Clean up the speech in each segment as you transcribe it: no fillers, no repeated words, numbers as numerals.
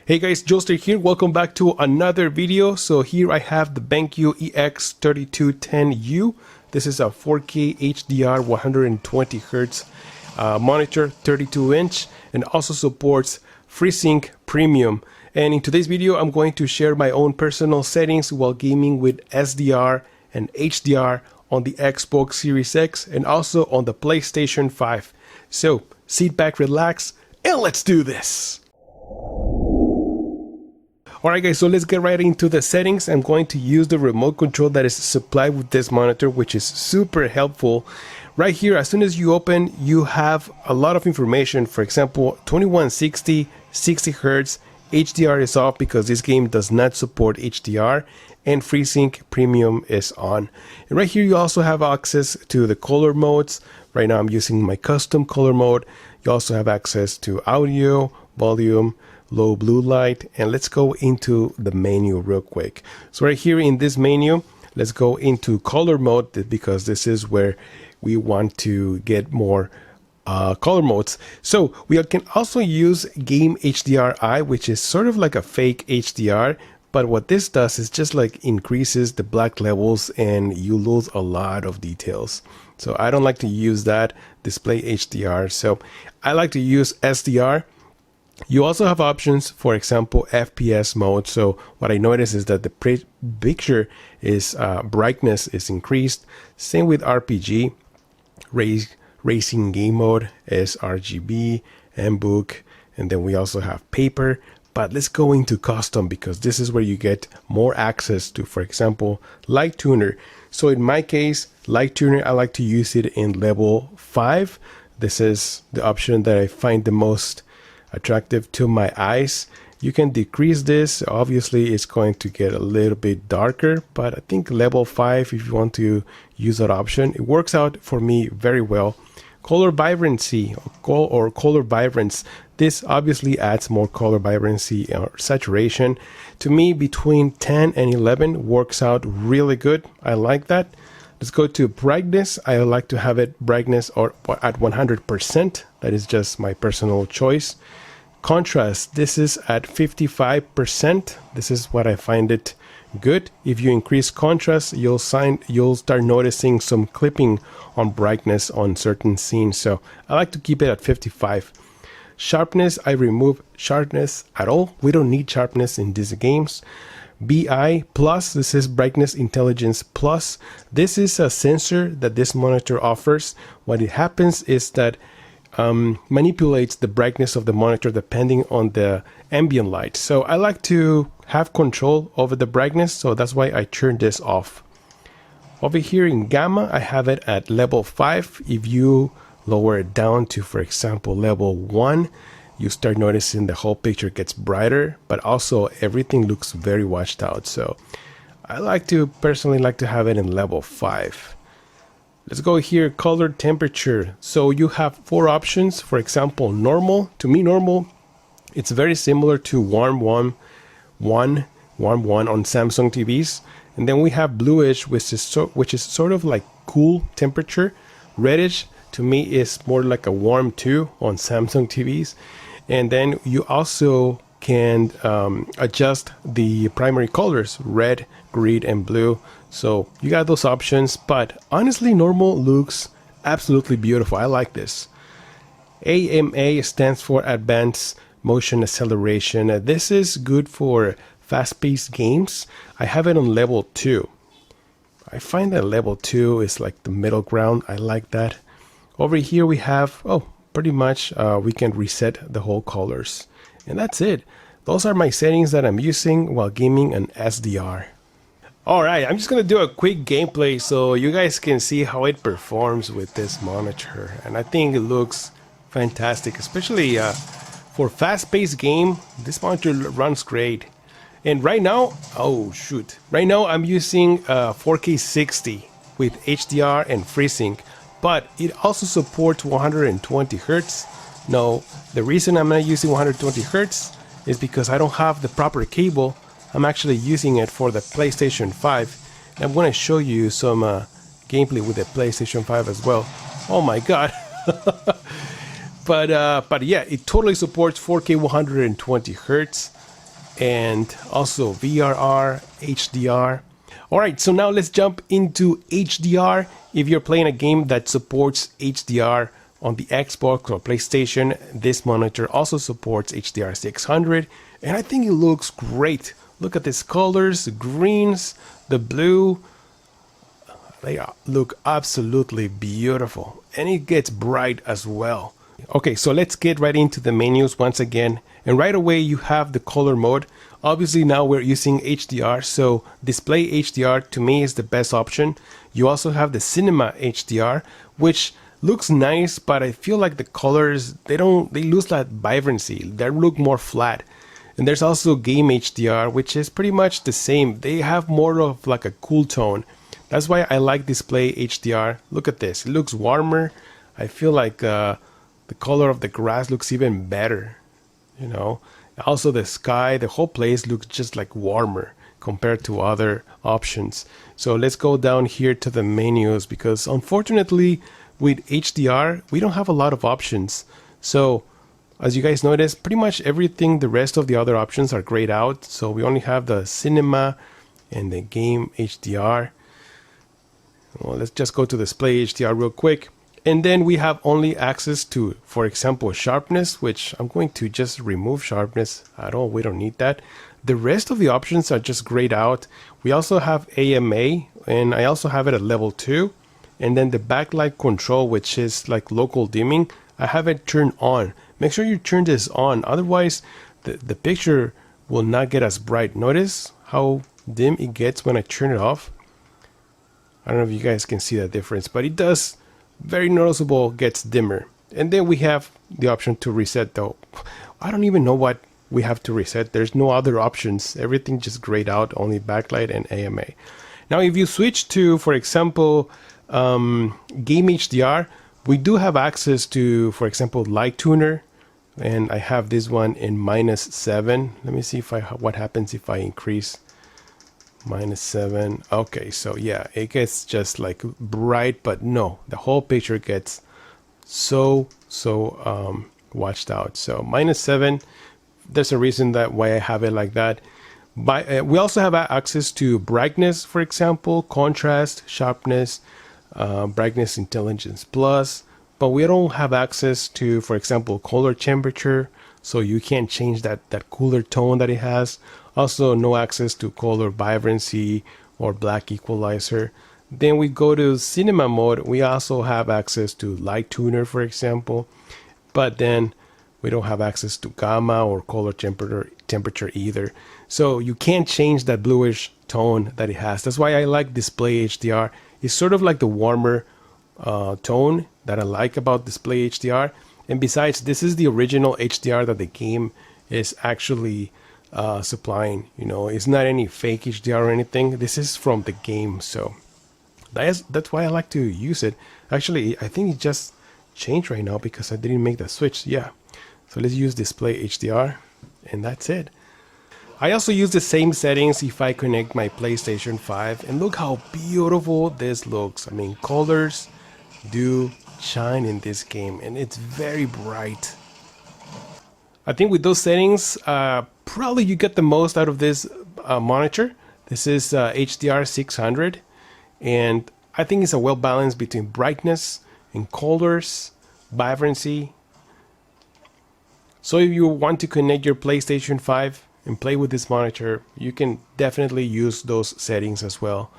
Hey guys, Joester here. Welcome back to another video. So here I have the BenQ EX3210U. This is a 4K HDR 120Hz monitor, 32-inch, and also supports Freesync Premium. And in today's video, I'm going to share my own personal settings while gaming with SDR and HDR on the Xbox Series X and also on the PlayStation 5. So sit back, relax, and let's do this. Alright guys, so let's get right into the settings. I'm going to use the remote control that is supplied with this monitor, which is super helpful. Right here, as soon as you open, you have a lot of information. For example, 2160, 60 Hz, HDR is off because this game does not support HDR, and FreeSync Premium is on. And right here, you also have access to the color modes. Right now, I'm using my custom color mode. You also have access to audio, volume, low blue light, and let's go into the menu real quick. So right here in this menu, let's go into color mode because this is where we want to get more color modes. So we can also use game HDRI, which is sort of like a fake HDR, but what this does is just like increases the black levels and you lose a lot of details. So I don't like to use that display HDR. So I like to use SDR. You also have options, for example, FPS mode. So what I notice is that the picture is brightness is increased. Same with RPG, racing game mode is RGB, M-Book, and then we also have paper. But let's go into custom because this is where you get more access to, for example, light tuner. So in my case, light tuner, I like to use it in level 5. This is the option that I find the most attractive to my eyes. You can decrease this. Obviously it's going to get a little bit darker, but I think level 5, if you want to use that option, it works out for me very well. Color vibrancy or color vibrance, this obviously adds more color vibrancy or saturation. To me, between 10 and 11 works out really good. I like that. Let's go to brightness. I like to have it brightness or at 100%. That is just my personal choice. Contrast, this is at 55%. This is what I find it good. If you increase contrast, you'll start noticing some clipping on brightness on certain scenes. So I like to keep it at 55. Sharpness, I remove sharpness at all. We don't need sharpness in these games. BI plus, this is brightness intelligence plus. This is a sensor that this monitor offers. What it happens is that manipulates the brightness of the monitor depending on the ambient light. So I like to have control over the brightness, so that's why I turn this off. Over here in gamma, I have it at level 5. If you lower it down to, for example, level 1, you start noticing the whole picture gets brighter, but also everything looks very washed out. So I personally like to have it in level 5. Let's go here, color temperature. So you have 4 options. For example, normal. To me, normal, it's very similar to warm 1 on Samsung TVs. And then we have bluish, which is sort of like cool temperature. Reddish, to me, is more like a warm 2 on Samsung TVs. And then you also can adjust the primary colors, red, green, and blue. So you got those options, but honestly, normal looks absolutely beautiful. I like this. AMA stands for Advanced Motion Acceleration. This is good for fast-paced games. I have it on level 2. I find that level 2 is like the middle ground. I like that. Over here we have, pretty much we can reset the whole colors. And that's it. Those are my settings that I'm using while gaming an SDR. Alright, I'm just going to do a quick gameplay so you guys can see how it performs with this monitor. And I think it looks fantastic, especially for fast-paced game. This monitor runs great. And right now, right now I'm using 4K 60 with HDR and FreeSync. But it also supports 120 Hz. No, the reason I'm not using 120 Hz is because I don't have the proper cable. I'm actually using it for the PlayStation 5. And I'm going to show you some gameplay with the PlayStation 5 as well. Oh my god. But yeah, it totally supports 4K 120 Hz. and also VRR, HDR. Alright, so now let's jump into HDR. If you're playing a game that supports HDR on the Xbox or PlayStation, this monitor also supports HDR 600, and I think it looks great. Look at these colors, the greens, the blue. They look absolutely beautiful, and it gets bright as well. Okay, so let's get right into the menus once again, and right away you have the color mode. Obviously now we're using HDR, so display HDR to me is the best option. You also have the cinema HDR, which looks nice, but I feel like the colors, they lose that vibrancy. They look more flat. And there's also game HDR, which is pretty much the same. They have more of like a cool tone. That's why I like display HDR. Look at this, it looks warmer. I feel like the color of the grass looks even better, you know. Also the sky, the whole place looks just like warmer compared to other options. So let's go down here to the menus, because unfortunately with HDR we don't have a lot of options. So as you guys notice, pretty much everything, the rest of the other options are grayed out. So we only have the cinema and the game HDR. Well, let's just go to display HDR real quick. And then we have only access to, for example, sharpness, which I'm going to just remove sharpness at all. We don't need that. The rest of the options are just grayed out. We also have AMA, and I also have it at level 2. And then the backlight control, which is like local dimming, I have it turned on. Make sure you turn this on, otherwise the picture will not get as bright. Notice how dim it gets when I turn it off. I don't know if you guys can see that difference, but it does. Very noticeable, gets dimmer. And then we have the option to reset, though. I don't even know what we have to reset. There's no other options. Everything just grayed out, only backlight and AMA. Now if you switch to, for example, game HDR, we do have access to, for example, light tuner, and I have this one in -7. Let me see if what happens if I increase -7. Okay, so yeah, it gets just like bright, but no, the whole picture gets so washed out. So -7, there's a reason that why I have it like that. But we also have access to brightness, for example, contrast, sharpness, brightness intelligence plus, but we don't have access to, for example, color temperature, so you can't change that cooler tone that it has. Also no access to color vibrancy or black equalizer. Then we go to cinema mode. We also have access to light tuner, for example, but then we don't have access to gamma or color temperature either. So you can't change that bluish tone that it has. That's why I like display HDR. It's sort of like the warmer tone that I like about display HDR. And besides, this is the original HDR that the game is actually supplying. You know, it's not any fake HDR or anything. This is from the game, so that's why I like to use it. Actually, I think it just changed right now because I didn't make the switch. Yeah, so let's use display HDR, and that's it. I also use the same settings if I connect my PlayStation 5, and look how beautiful this looks. I mean, colors do shine in this game, and it's very bright. I think with those settings, probably you get the most out of this monitor. This is HDR 600, and I think it's a well balance between brightness and colors, vibrancy. So if you want to connect your PlayStation 5 and play with this monitor, you can definitely use those settings as well.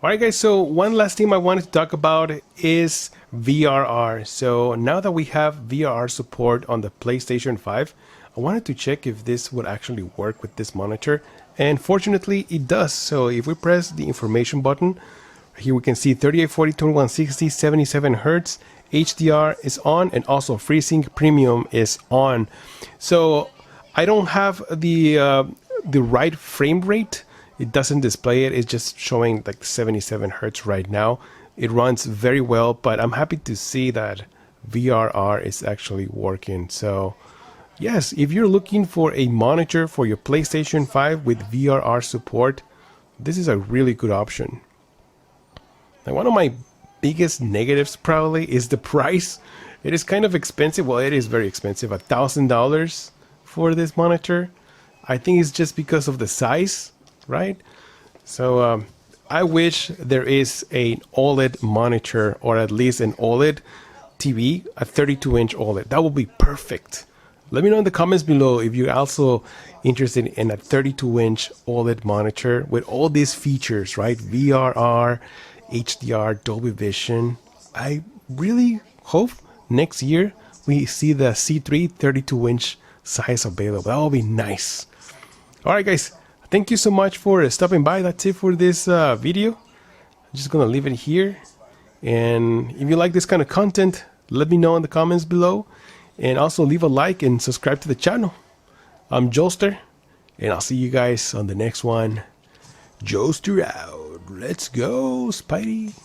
Alright guys, so one last thing I wanted to talk about is VRR. So now that we have VRR support on the PlayStation 5, I wanted to check if this would actually work with this monitor, and fortunately it does. So if we press the information button, here we can see 3840, 2160, 77 Hz, HDR is on, and also Freesync Premium is on. So I don't have the right frame rate. It doesn't display it. It's just showing like 77 Hz right now. It runs very well, but I'm happy to see that VRR is actually working. So yes, if you're looking for a monitor for your PlayStation 5 with VRR support, this is a really good option. Now, one of my biggest negatives probably is the price. It is kind of expensive. Well, it is very expensive, $1,000 for this monitor. I think it's just because of the size, right? So I wish there is an OLED monitor, or at least an OLED TV, a 32-inch OLED. That would be perfect. Let me know in the comments below if you're also interested in a 32-inch OLED monitor with all these features, right? VRR, HDR, Dolby Vision. I really hope next year we see the C3 32-inch size available. That will be nice. All right, guys. Thank you so much for stopping by. That's it for this video. I'm just going to leave it here. And if you like this kind of content, let me know in the comments below. And also leave a like and subscribe to the channel. I'm Joester, and I'll see you guys on the next one. Joester out. Let's go, Spidey.